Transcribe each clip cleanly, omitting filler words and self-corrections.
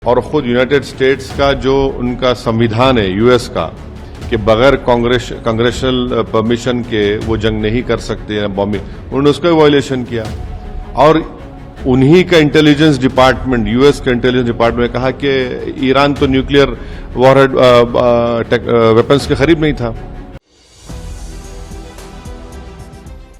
और खुद United states का जो उनका संविधान है यूएस का कि बगैर कांग्रेशनल परमिशन के वो जंग नहीं कर सकते बॉम्बिंग, उन्होंने उसका वायलेशन किया। और उन्हीं का इंटेलिजेंस डिपार्टमेंट, यूएस का इंटेलिजेंस डिपार्टमेंट ने कहा कि ईरान तो न्यूक्लियर वॉरहेड वेपन्स के करीब नहीं था।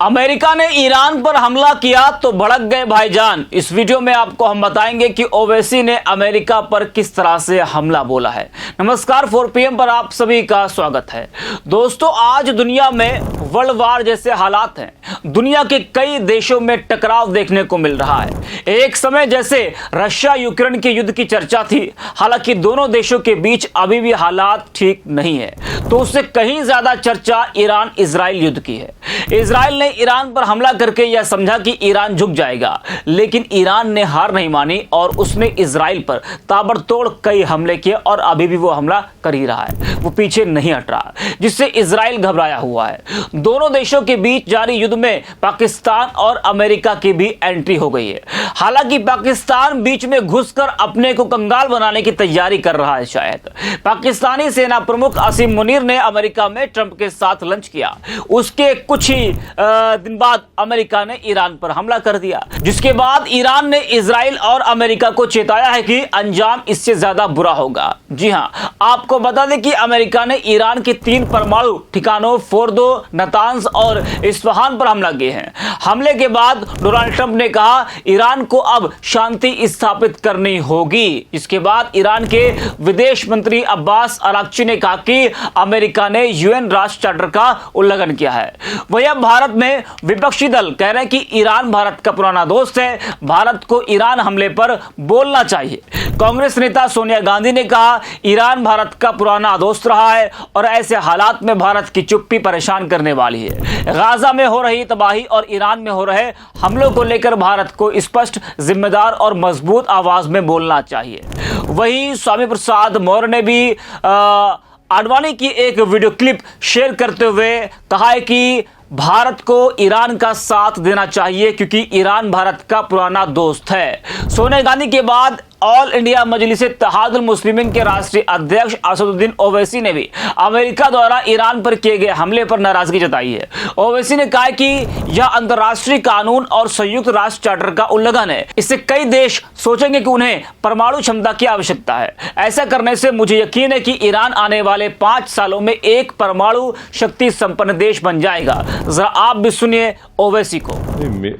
अमेरिका ने ईरान पर हमला किया तो भड़क गए भाईजान। इस वीडियो में आपको हम बताएंगे कि ओवैसी ने अमेरिका पर किस तरह से हमला बोला है। नमस्कार, 4 PM पर आप सभी का स्वागत है। दोस्तों, आज दुनिया में वर्ल्ड वार जैसे हालात हैं। दुनिया के कई देशों में टकराव देखने को मिल रहा है। एक समय जैसे रशिया यूक्रेन के युद्ध की चर्चा थी, हालांकि दोनों देशों के बीच अभी भी हालात ठीक नहीं है। तो उससे कहीं ज्यादा चर्चा ईरान इजराइल युद्ध की है। इजराइल ने ईरान पर हमला करके यह समझा कि ईरान झुक जाएगा, लेकिन ईरान ने हार नहीं मानी और उसने इजराइल पर ताबड़तोड़ कई हमले किए और अभी भी वो हमला कर ही रहा है, वो पीछे नहीं हट रहा, जिससे इजराइल घबराया हुआ है। दोनों देशों के बीच जारी युद्ध में पाकिस्तान और अमेरिका की भी एंट्री हो गई है। हालांकि पाकिस्तान बीच में घुसकर अपने को कंगाल बनाने की तैयारी कर रहा है। शायद पाकिस्तानी सेना प्रमुख आसिम मुनीर ने अमेरिका में ट्रंप के साथ लंच किया, उसके कुछ ही दिन बाद अमेरिका ने ईरान पर हमला कर दिया, जिसके बाद ईरान ने इजराइल और अमेरिका को चेताया है कि अंजाम इससे ज्यादा बुरा होगा। जी हां, आपको बता दें कि अमेरिका ने ईरान के 3 परमाणु ठिकानों फोर्दो, नतांज और इस्फहान पर हमला किए हैं। हमले के बाद डोनाल्ड ट्रंप ने कहा ईरान को अब शांति स्थापित करनी होगी। इसके बाद ईरान के विदेश मंत्री अब्बास अराक्ची ने कहा कि अमेरिका ने यूएन राष्ट्र चार्टर का उल्लंघन किया है। वही अब भारत में विपक्षी दल कह रहे हैं कि ईरान भारत का पुराना दोस्त है, भारत को ईरान हमले पर बोलना चाहिए। कांग्रेस नेता सोनिया गांधी ने कहा ईरान भारत का पुराना दोस्त रहा है और ऐसे हालात में भारत की चुप्पी परेशान करने वाली है। गाजा में हो रही तबाही और ईरान में हो रहे हमलों को लेकर भारत को स्पष्ट, जिम्मेदार और मजबूत आवाज में बोलना चाहिए। वहीं स्वामी प्रसाद मौर्य ने भी आडवाणी की एक वीडियो क्लिप शेयर करते हुए कहा है कि भारत को ईरान का साथ देना चाहिए क्योंकि ईरान भारत का पुराना दोस्त है। सोनिया गांधी के बाद ऑल इंडिया मजलिस इत्तेहादुल मुस्लिमीन के राष्ट्रीय अध्यक्ष असदुद्दीन ओवैसी ने भी अमेरिका द्वारा ईरान पर किए गए हमले पर नाराजगी जताई है। ओवैसी ने कहा कि यह अंतर्राष्ट्रीय कानून और संयुक्त राष्ट्र चार्टर का उल्लंघन है। इससे कई देश सोचेंगे कि उन्हें परमाणु क्षमता की आवश्यकता है। ऐसा करने से मुझे यकीन है कि ईरान आने वाले 5 सालों में एक परमाणु शक्ति संपन्न देश बन जाएगा। जरा आप भी सुनिए ओवैसी को।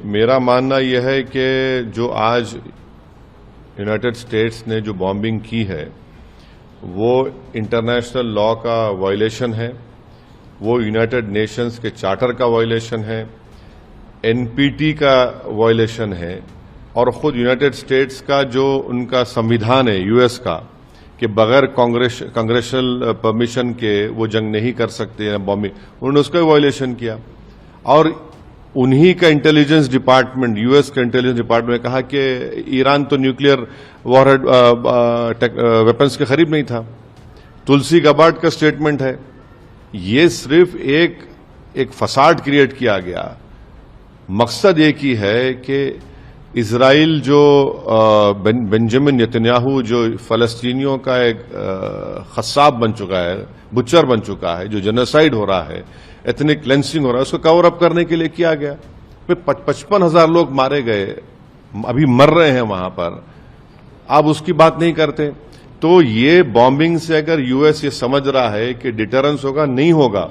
मेरा मानना यह है कि जो आज यूनाइटेड स्टेट्स ने जो बॉम्बिंग की है वो इंटरनेशनल लॉ का वायलेशन है, वो यूनाइटेड नेशंस के चार्टर का वायलेशन है, एनपीटी का वायलेशन है और खुद यूनाइटेड स्टेट्स का जो उनका संविधान है यूएस का कि बगैर कांग्रेशनल परमिशन के वो जंग नहीं कर सकते बॉम्बिंग, उन्होंने उसका वायलेशन किया। और उन्हीं का इंटेलिजेंस डिपार्टमेंट, यूएस का इंटेलिजेंस डिपार्टमेंट ने कहा कि ईरान तो न्यूक्लियर वॉरहेड वेपन्स के करीब नहीं था। तुलसी गबार्ड का स्टेटमेंट है। ये सिर्फ एक फसाड क्रिएट किया गया। मकसद एक ही है कि इजराइल जो बेंजामिन नेतन्याहू जो फलस्तीनियों का एक खस्साब बन चुका है, बुच्चर बन चुका है, जो जेनोसाइड हो रहा है, एथनिक क्लेंसिंग हो रहा है, उसको कवर अप करने के लिए किया गया। 55,000 लोग मारे गए, अभी मर रहे हैं वहां पर, आप उसकी बात नहीं करते। तो ये बॉम्बिंग से अगर यूएस ये समझ रहा है कि डिटरेंस होगा, नहीं होगा।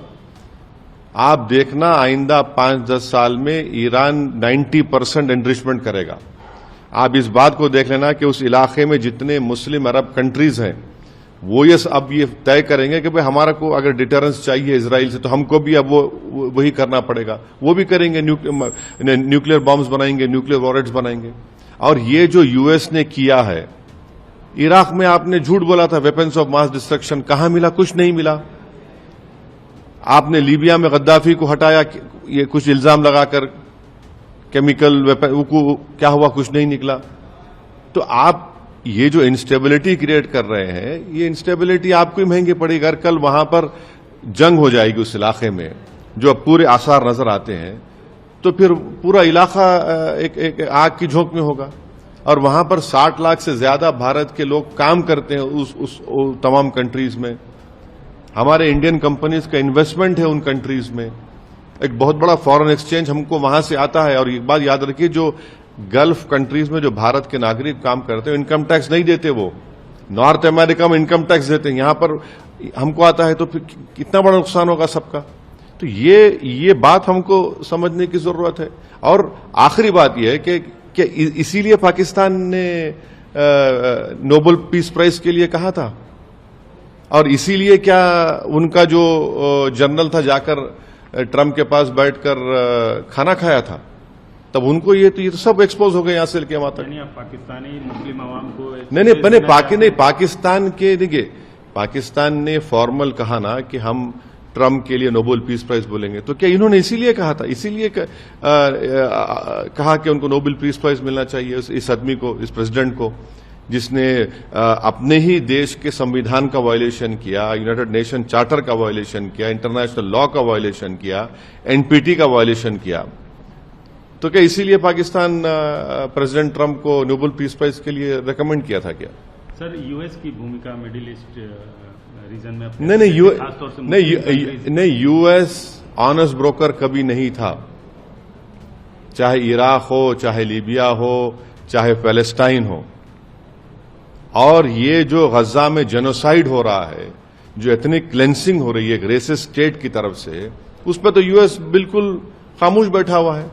आप देखना आइंदा 5-10 साल में ईरान 90% एनरिचमेंट करेगा। आप इस बात को देख लेना कि उस इलाके में जितने मुस्लिम अरब कंट्रीज हैं वो अब ये तय करेंगे कि भाई हमारा को अगर डिटरेंस चाहिए इजराइल से तो हमको भी अब वही करना पड़ेगा। वो भी करेंगे, न्यूक्लियर बॉम्ब्स बनाएंगे, न्यूक्लियर वॉरहेड्स बनाएंगे। और ये जो यूएस ने किया है, इराक में आपने झूठ बोला था वेपन्स ऑफ मास डिस्ट्रक्शन, कहां मिला? कुछ नहीं मिला। आपने लीबिया में गद्दाफी को हटाया, ये कुछ इल्जाम लगाकर केमिकल वेपन, क्या हुआ? कुछ नहीं निकला। तो आप ये जो इंस्टेबिलिटी क्रिएट कर रहे हैं, ये इंस्टेबिलिटी आपको ही महंगी पड़ेगी। अगर कल वहां पर जंग हो जाएगी उस इलाके में, जो अब पूरे आसार नजर आते हैं, तो फिर पूरा इलाका एक आग की झोंक में होगा। और वहां पर 60 लाख से ज्यादा भारत के लोग काम करते हैं उस तमाम कंट्रीज में। हमारे इंडियन कंपनीज का इन्वेस्टमेंट है उन कंट्रीज में। एक बहुत बड़ा फॉरेन एक्सचेंज हमको वहां से आता है। और एक बात याद रखिए, जो गल्फ कंट्रीज में जो भारत के नागरिक काम करते हैं इनकम टैक्स नहीं देते, वो नॉर्थ अमेरिका में इनकम टैक्स देते हैं। यहां पर हमको आता है तो फिर कितना बड़ा नुकसान होगा सबका। तो ये बात हमको समझने की जरूरत है। और आखिरी बात यह है कि इसीलिए पाकिस्तान ने नोबेल पीस प्राइज के लिए कहा था, और इसीलिए क्या उनका जो जनरल था जाकर ट्रंप के पास बैठकर खाना खाया था, तब उनको ये तो सब एक्सपोज हो गए यहां से लेके वहां तक। पाकिस्तानी मुस्लिम आवाम को नहीं, पाकिस्तान के देखिए, पाकिस्तान ने फॉर्मल कहा ना कि हम ट्रंप के लिए नोबेल पीस प्राइज बोलेंगे, तो क्या इन्होंने इसीलिए कहा था, इसीलिए कहा कि उनको नोबेल पीस प्राइज मिलना चाहिए इस आदमी को, इस प्रेसिडेंट को, जिसने अपने ही देश के संविधान का वायलेशन किया, यूनाइटेड नेशन चार्टर का वायलेशन किया, इंटरनेशनल लॉ का वायलेशन किया, एनपीटी का वायलेशन किया। तो क्या इसीलिए पाकिस्तान प्रेसिडेंट ट्रंप को नोबेल पीस प्राइज के लिए रेकमेंड किया था क्या? सर, यूएस की भूमिका मिडिल ईस्ट रीजन में नहीं, यूएस ऑनेस्ट ब्रोकर कभी नहीं था। चाहे इराक हो, चाहे लीबिया हो, चाहे पैलेस्टाइन हो। और ये जो गजा में जेनोसाइड हो रहा है, जो एथनिक क्लेंसिंग हो रही है एक रेसिस्ट स्टेट की तरफ से, उस पर तो यूएस बिल्कुल खामोश बैठा हुआ है।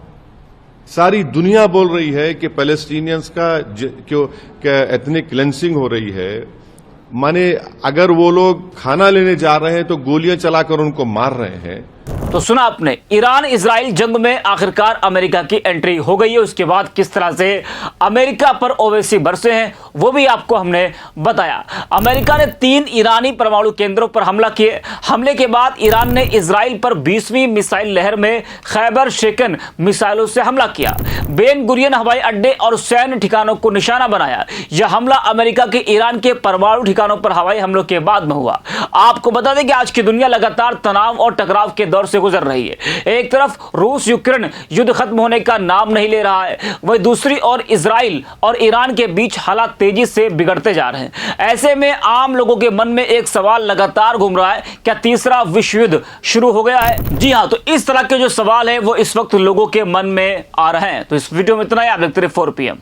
सारी दुनिया बोल रही है कि पैलेस्टीनियंस का एथनिक क्लेंसिंग हो रही है। माने अगर वो लोग खाना लेने जा रहे हैं तो गोलियां चलाकर उनको मार रहे हैं। तो सुना आपने, ईरान इजराइल जंग में आखिरकार अमेरिका की एंट्री हो गई है। उसके बाद किस तरह से अमेरिका पर ओवैसी बरसे हैं वो भी आपको हमने बताया। अमेरिका ने 3 ईरानी परमाणु केंद्रों पर हमला किए। हमले के बाद ईरान ने इजराइल पर 20वीं मिसाइल लहर में खैबर शेकन मिसाइलों से हमला किया। बेन गुरियन हवाई अड्डे और सैन्य ठिकानों को निशाना बनाया। यह हमला अमेरिका के ईरान के परमाणु ठिकानों पर हवाई हमलों के बाद में हुआ। आपको बता दें कि आज की दुनिया लगातार तनाव और टकराव के दौर से गुजर रही है। एक तरफ रूस यूक्रेन युद्ध खत्म होने का नाम नहीं ले रहा है, वहीं दूसरी ओर इजराइल और ईरान के बीच हालात तेजी से बिगड़ते जा रहे हैं। ऐसे में आम लोगों के मन में एक सवाल लगातार घूम रहा है, क्या तीसरा विश्व युद्ध शुरू हो गया है? जी हां, तो इस तरह के जो सवाल है वो इस वक्त लोगों के मन में आ रहे हैं। तो इस वीडियो में इतना ही। आप देखते रहिए 4PM।